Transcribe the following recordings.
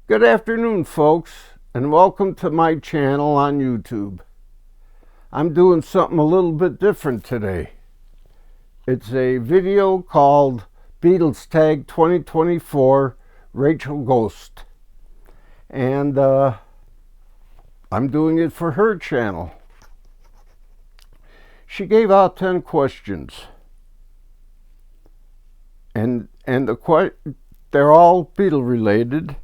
Good afternoon, folks, and welcome to my channel on YouTube. I'm doing something a little bit different today. It's a video called Beatles Tag 2024 Rachel Ghost. And I'm doing it for her channel. She gave out 10 questions. And they're all Beatle related.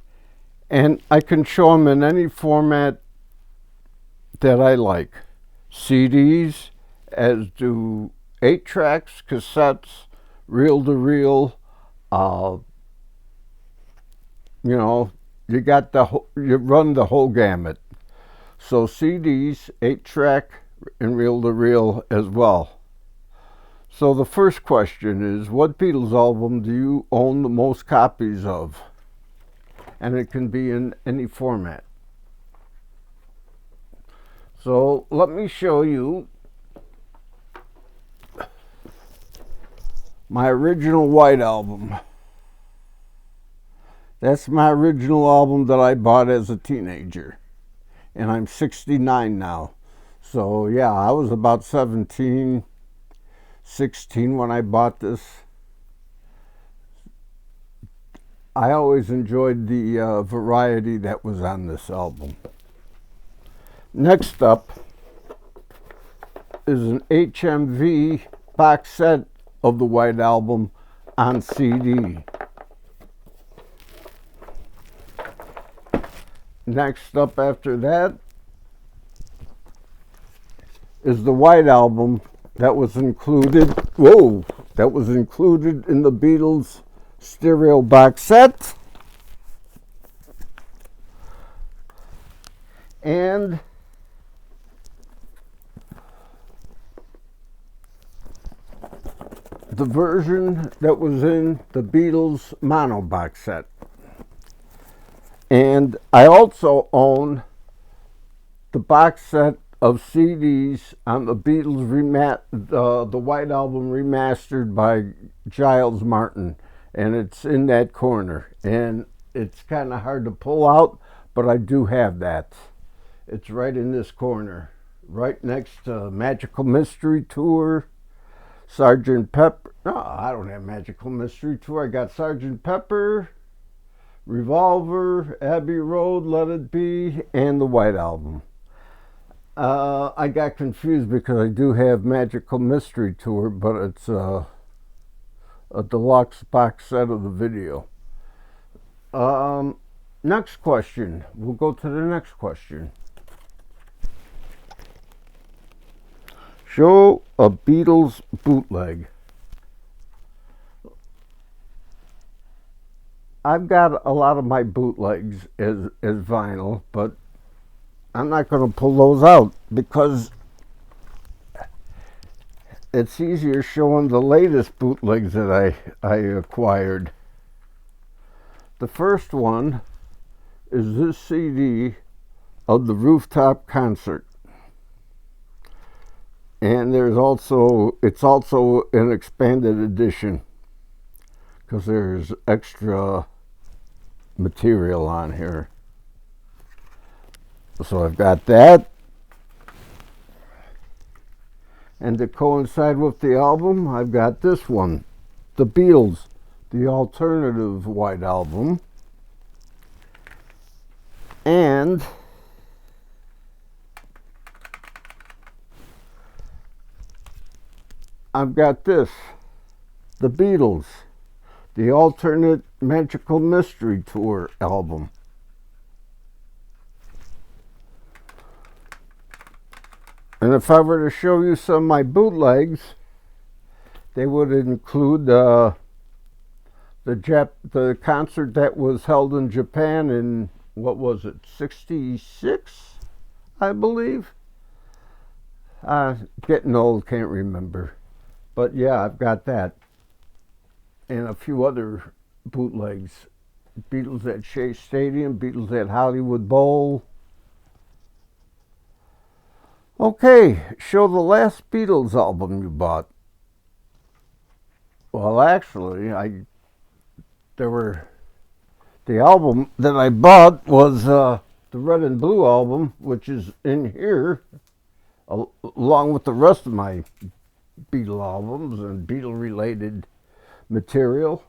And I can show them in any format that I like. CDs, as do 8 tracks, cassettes, reel-to-reel. You run the whole gamut. So CDs, 8-track, and reel-to-reel as well. So the first question is, what Beatles album do you own the most copies of? And it can be in any format. So let me show you my original White Album. That's my original album that I bought as a teenager. And I'm 69 now. So yeah, I was about 17, 16 when I bought this. I always enjoyed the variety that was on this album. Next up is an HMV box set of the White Album on CD. Next up after that is the White Album that was included in the Beatles stereo box set. And the version that was in the Beatles mono box set. And I also own the box set of CDs on the Beatles the White Album remastered by Giles Martin. And it's in that corner. And it's kind of hard to pull out, but I do have that. It's right in this corner, right next to Magical Mystery Tour, Sgt. Pepper. No, I don't have Magical Mystery Tour. I got Sgt. Pepper, Revolver, Abbey Road, Let It Be, and the White Album. I got confused because I do have Magical Mystery Tour, but it's a deluxe box set of the video. Next question. We'll go to the next question. Show a Beatles bootleg. I've got a lot of my bootlegs as vinyl, but I'm not going to pull those out because it's easier showing the latest bootlegs that I acquired. The first one is this CD of the Rooftop Concert. And it's also an expanded edition because there's extra material on here. So I've got that. And to coincide with the album, I've got this one, the Beatles, the alternative White Album. And I've got this, the Beatles, the alternate Magical Mystery Tour album. And if I were to show you some of my bootlegs, they would include the concert that was held in Japan in, what was it, 66, I believe? Getting old, can't remember. But yeah, I've got that. And a few other bootlegs. Beatles at Shea Stadium, Beatles at Hollywood Bowl. Okay, show the last Beatles album you bought. Well, actually, there were The album that I bought was the Red and Blue album, which is in here, along with the rest of my Beatle albums and Beatle related material.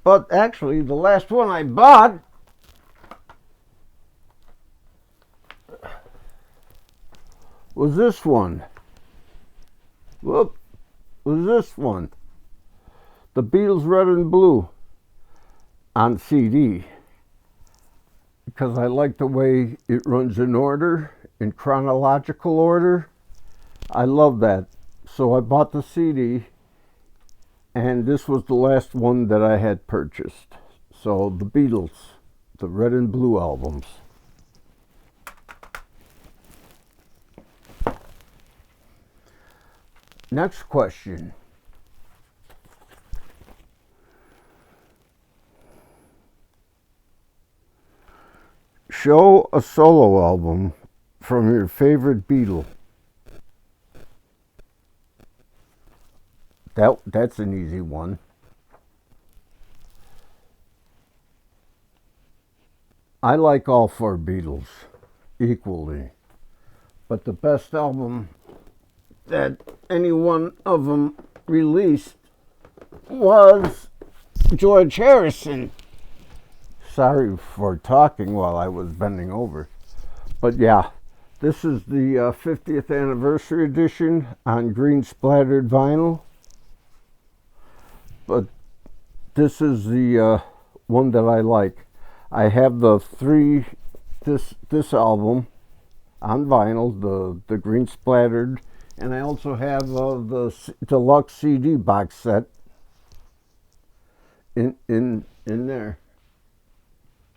But actually, the last one I bought was this one. Whoop, was this one. The Beatles Red and Blue on CD. Because I like the way it runs in order, in chronological order. I love that. So I bought the CD, and this was the last one that I had purchased. So the Beatles, the Red and Blue albums. Next question. Show a solo album from your favorite Beatle. That's an easy one. I like all four Beatles equally, but the best album that any one of them released was George Harrison. Sorry for talking while I was bending over. But yeah, this is the 50th anniversary edition on green splattered vinyl. But this is the one that I like. I have this album on vinyl, the green splattered, and I also have the deluxe CD box set in there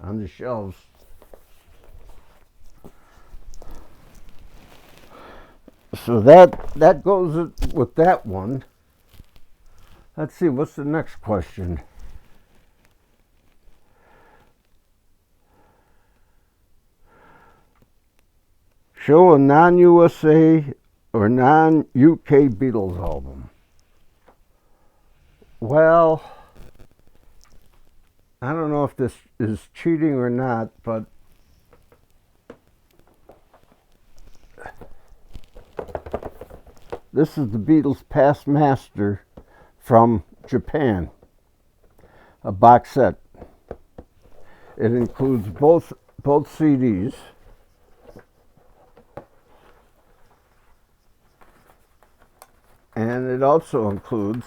on the shelves. So that goes with that one. Let's see, what's the next question? Show a non-USA or non-UK Beatles album. Well, I don't know if this is cheating or not, but this is the Beatles Past Master from Japan, a box set. It includes both CDs. And it also includes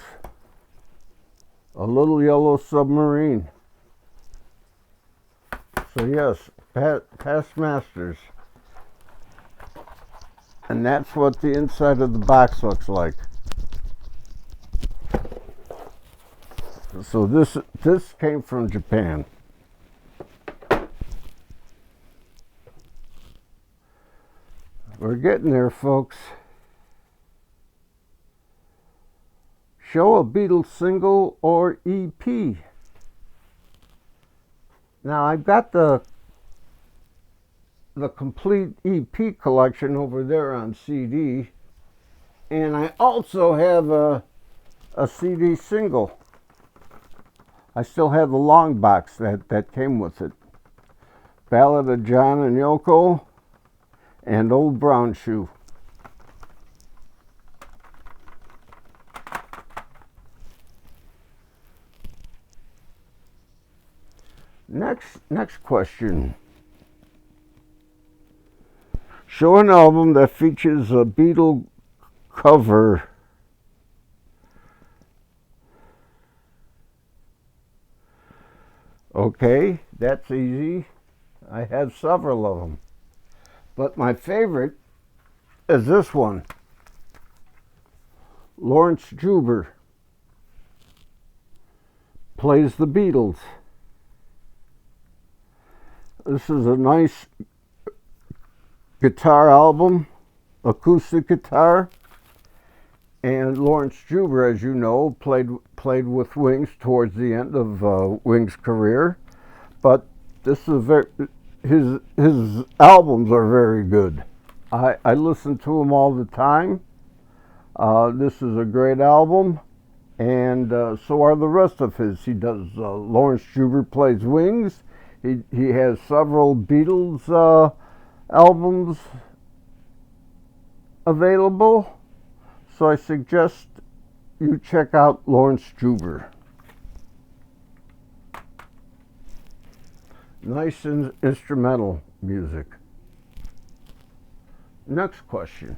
a Little Yellow Submarine. So yes, Past Masters. And that's what the inside of the box looks like. So this came from Japan. We're getting there, folks. Show a Beatles single or EP. Now I've got the complete EP collection over there on CD, and I also have a CD single. I still have the long box that came with it. Ballad of John and Yoko and Old Brown Shoe. Next question. Show an album that features a Beatle cover. Okay, that's easy. I have several of them. But my favorite is this one. Lawrence Juber plays the Beatles. This is a nice guitar album, acoustic guitar, and Lawrence Juber, as you know, played with Wings towards the end of Wings' career. But this is his albums are very good. I listen to them all the time. This is a great album, and so are the rest of his. He does Lawrence Juber Plays Wings. He has several Beatles albums available, so I suggest you check out Lawrence Juber. Nice instrumental music. Next question.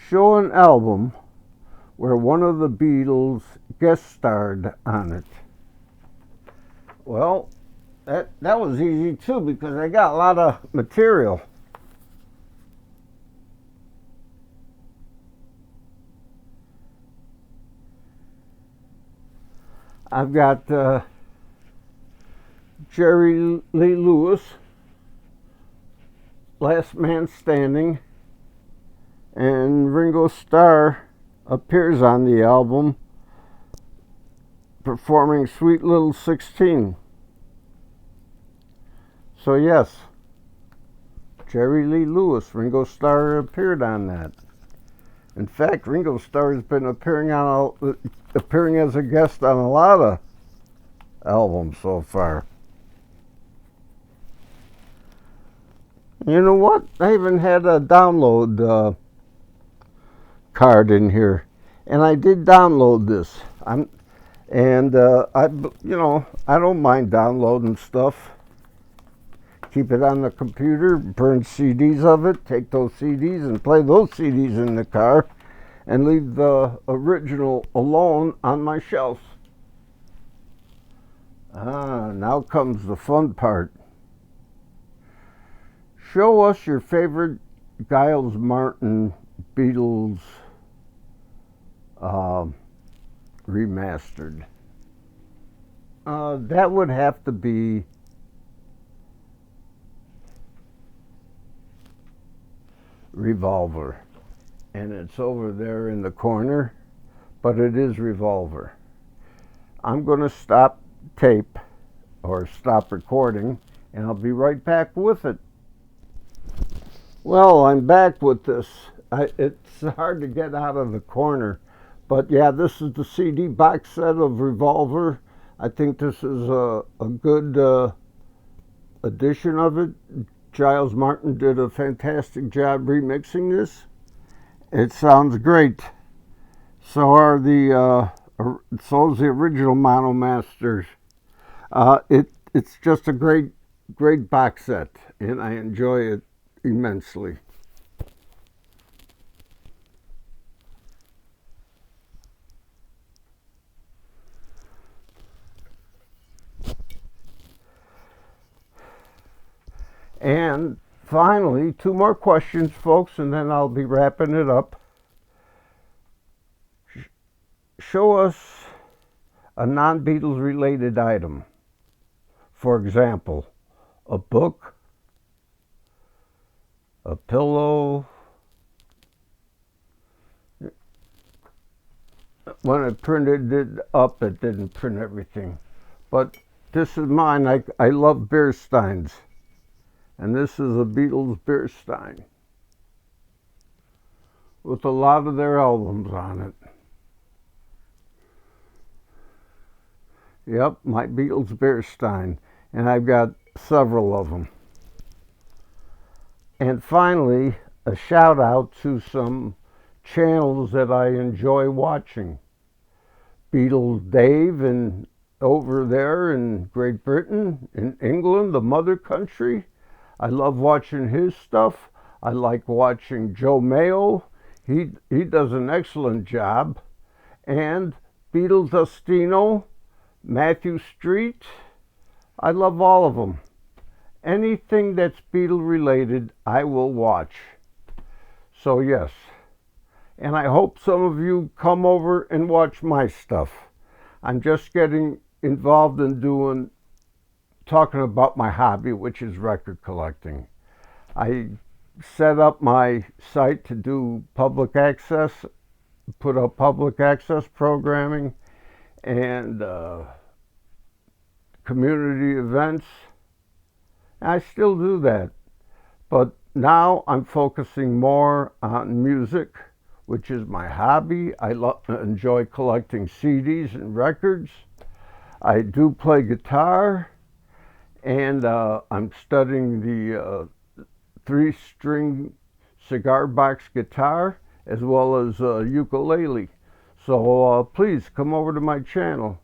Show an album where one of the Beatles guest starred on it. Well, that was easy too, because I got a lot of material. I've got Jerry Lee Lewis, Last Man Standing, and Ringo Starr appears on the album performing Sweet Little 16. So yes, Jerry Lee Lewis, Ringo Starr appeared on that. In fact, Ringo Starr has been appearing as a guest on a lot of albums so far. You know what? I even had a download card in here, and I did download this. I don't mind downloading stuff. Keep it on the computer, burn CDs of it, take those CDs and play those CDs in the car, and leave the original alone on my shelf. Now comes the fun part. Show us your favorite Giles Martin Beatles remastered. That would have to be Revolver, and it's over there in the corner, but it is Revolver. I'm going to stop tape or stop recording, and I'll be right back with it. Well, I'm back with this. It's hard to get out of the corner, but yeah, this is the CD box set of Revolver. I think this is a good edition of it. Giles Martin did a fantastic job remixing this. It sounds great. So's the original Mono Masters. It's just a great box set, and I enjoy it immensely. And finally, two more questions, folks, and then I'll be wrapping it up. Show us a non-Beatles related item. For example, a book, a pillow. When I printed it up, it didn't print everything. But this is mine. I love beer steins. And this is a Beatles beer stein with a lot of their albums on it. Yep, my Beatles beer stein. And I've got several of them. And finally, a shout out to some channels that I enjoy watching. Beatles Dave over there in Great Britain, in England, the mother country. I love watching his stuff. I like watching Joe Mayo. He does an excellent job. And Beatles Dustino, Matthew Street. I love all of them. Anything that's Beatle related, I will watch. So yes. And I hope some of you come over and watch my stuff. I'm just getting involved in talking about my hobby, which is record collecting. I set up my site to do public access, put up public access programming and community events. I still do that, but now I'm focusing more on music, which is my hobby. I enjoy collecting CDs and records. I do play guitar, and I'm studying the 3-string cigar box guitar as well as ukulele. So please come over to my channel.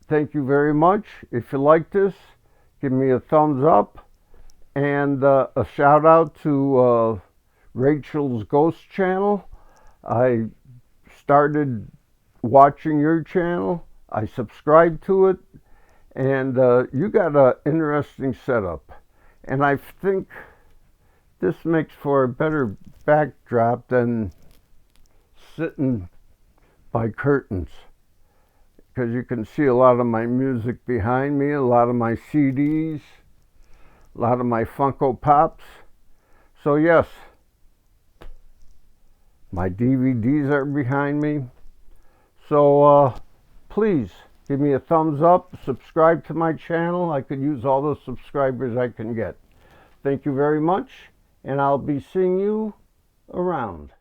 Thank you very much. If you like this, give me a thumbs up, and a shout out to Rachel's Ghost channel. I started watching your channel. I subscribed to it, and you got an interesting setup. And I think this makes for a better backdrop than sitting by curtains, because you can see a lot of my music behind me, a lot of my CDs, a lot of my Funko Pops. So yes, my DVDs are behind me. So please give me a thumbs up, subscribe to my channel. I could use all the subscribers I can get. Thank you very much, and I'll be seeing you around.